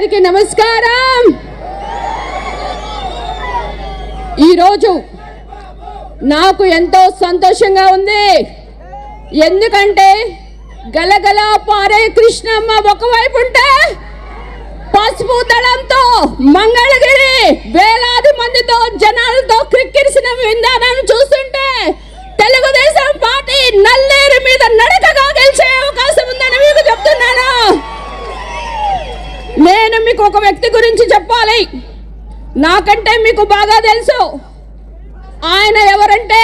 అందరికీ నమస్కారం. ఈరోజు నాకు ఎంతో సంతోషంగా ఉంది. ఎందుకంటే గలగల పారే కృష్ణమ్మ ఒకవైపు ఉంటే పసుపు దళంతో మంగళగిరి వేలాది మందితో జనాలతో క్రిక్కిరిసిన విధానాన్ని చూస్తుంటే తెలుగుదేశం పార్టీ నల్లేరు మీద నడకగా గెలిచే అవకాశం ఉందని మీకు చెప్తున్నాను. నేను మీకు ఒక వ్యక్తి గురించి చెప్పాలి. నాకంటే మీకు బాగా తెలుసు. ఆయన ఎవరంటే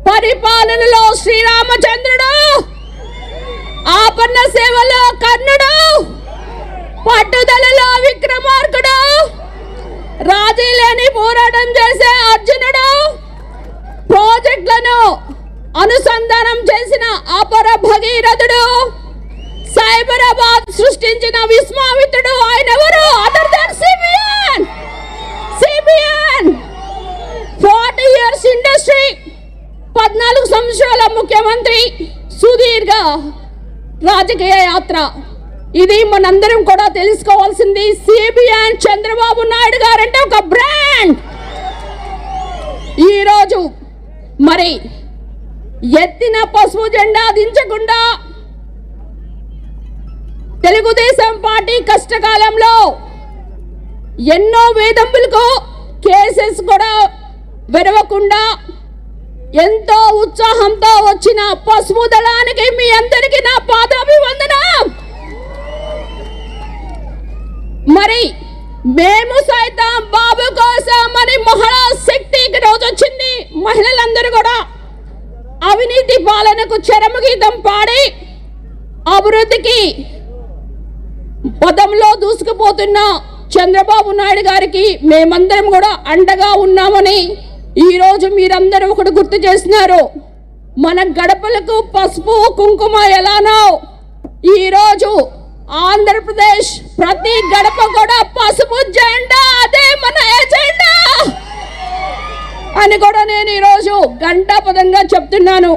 పరిపాలనలో శ్రీరామచంద్రుడు, ఆపన్న సేవలో కర్ణుడు, పట్టుదలలో విక్రమార్కుడు, రాజీ లేని పోరాటం చేసే అర్జునుడు, ప్రాజెక్టులను అనుసంధానం చేసిన అపర భగీరథుడు, సైబరాబాద్ సృష్టించిన విశ్వామిత్రుడు. ఆయన ఎవరు? Other than CBN. 40 years industry, 14 సంవత్సరాల ముఖ్యమంత్రి, సుదీర్ఘ రాజకీయ యాత్ర. ఇది మనందరం కూడా తెలుసుకోవాల్సింది. సిబిఎన్ చంద్రబాబు నాయుడు గారంటే ఒక బ్రాండ్. ఈరోజు మరి ఎత్తిన పసుపు జెండా దించకుండా తెలుగుదేశం పార్టీ కష్టకాలంలో ఎన్నో వేధింపులకు కేసెస్ కూడా వెరవకుండా ఎంతో ఉత్సాహంతో వచ్చిన పసుపు దళానికి మీ అందరికీ నా పాదాభివందనం. మరి మేము సైతం బాబు కోసం అని మహిళా శక్తికి రోజు వచ్చింది. మహిళలందరూ కూడా అవినీతి పాలనకు చరమగీతం పాడి అభివృద్ధికి పదంలో దూసుకుపోతున్న చంద్రబాబు నాయుడు గారికి మేమందరం కూడా అండగా ఉన్నామని ఈరోజు మీరందరూ ఒకటి గుర్తు చేస్తున్నారు. మన గడపలకు పసుపు కుంకుమ ఎలానో ఈరోజు ఆంధ్రప్రదేశ్ ప్రతి గడప కూడా పసుపు జెండా, అదే మన ఎజెండా అని కూడా నేను ఈరోజు గంటాపదంగా చెప్తున్నాను.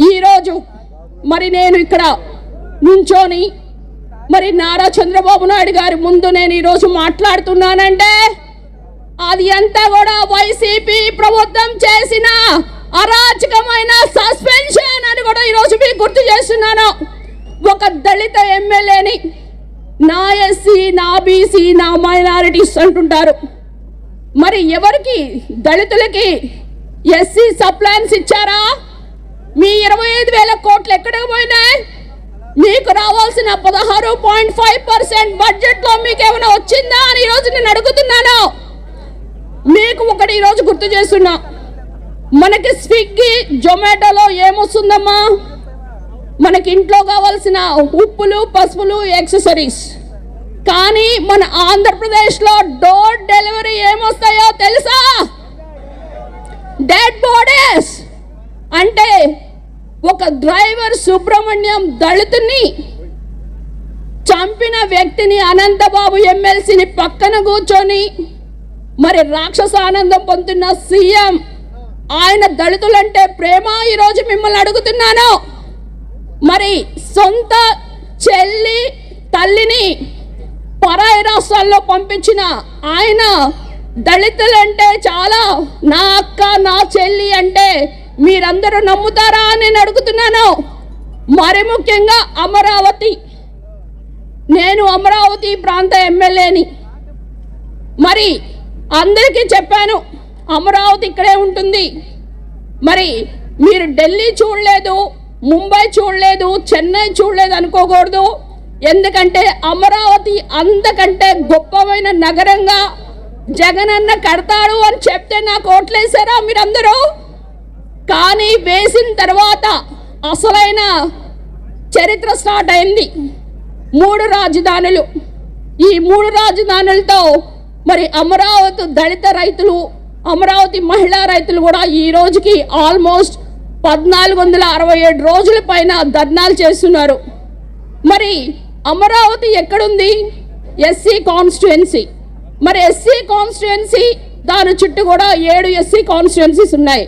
ఈరోజు మరి నేను ఇక్కడ నుంచోని మరి నారా చంద్రబాబు నాయుడు గారి ముందు నేను ఈరోజు మాట్లాడుతున్నానంటే అది అంతా కూడా వైసీపీ ప్రభుత్వం చేసిన అరాచకమైన సస్పెన్షన్ అని కూడా ఈరోజు మీకు గుర్తు చేస్తున్నాను. ఒక దళిత ఎమ్మెల్యేని నా ఎస్సీ, నా బీసీ, నా మైనారిటీస్ అంటుంటారు. మరి ఎవరికి? దళితులకి ఎస్సీ సప్లాన్స్ ఇచ్చారా? మీ 25,000 కోట్లు ఎక్కడికి పోయినాయి? మీకు రావాల్సిన 16.5% బడ్జెట్ లో మీకు ఏమైనా వచ్చిందా అని ఈరోజు నేను అడుగుతున్నాను. మీకు ఒకటి ఈరోజు గుర్తు చేస్తున్నా. మనకి స్విగ్గీ, జొమాటోలో ఏమొస్తుందమ్మా? మనకి ఇంట్లో కావాల్సిన ఉప్పులు, పసుపులు, యాక్సెసరీస్. కానీ మన ఆంధ్రప్రదేశ్లో డోర్ డెలివరీ ఏమొస్తాయో తెలుసా? Dead bodies. అంటే ఒక డ్రైవర్ సుబ్రహ్మణ్యం దళితుని చంపిన వ్యక్తిని అనంతబాబు ఎమ్మెల్సీని పక్కన కూర్చొని మరి రాక్షస ఆనందం పొందుతున్న సీఎం, ఆయన దళితులంటే ప్రేమ. ఈరోజు మిమ్మల్ని అడుగుతున్నాను. మరి సొంత చెల్లి తల్లిని పరాయి రాష్ట్రాల్లో పంపించిన ఆయన దళితులంటే చాలా, నా అక్క, నా చెల్లి అంటే మీరందరూ నమ్ముతారా అని నేను అడుగుతున్నాను. మరి ముఖ్యంగా అమరావతి, నేను అమరావతి ప్రాంత ఎమ్మెల్యేని. మరి అందరికీ చెప్పాను అమరావతి ఇక్కడే ఉంటుంది. మరి మీరు ఢిల్లీ చూడలేదు, ముంబై చూడలేదు, చెన్నై చూడలేదు అనుకోకూడదు. ఎందుకంటే అమరావతి అంతకంటే గొప్పమైన నగరంగా జగనన్న కడతాడు అని చెప్తే నాకు ఓట్లేసారా మీరందరూ? కానీ వేసిన తర్వాత అసలైన చరిత్ర స్టార్ట్ అయింది. 3 రాజధానులు. ఈ 3 రాజధానులతో మరి అమరావతి దళిత రైతులు, అమరావతి మహిళా రైతులు కూడా ఈ రోజుకి ఆల్మోస్ట్ 1467 రోజుల పైన ధర్నాలు చేస్తున్నారు. మరి అమరావతి ఎక్కడుంది? SC constituency. మరి ఎస్సీ కాన్స్టిట్యుయెన్సీ దాని చుట్టూ కూడా 7 ఎస్సీ కాన్స్టిట్యుయెన్సీస్ ఉన్నాయి.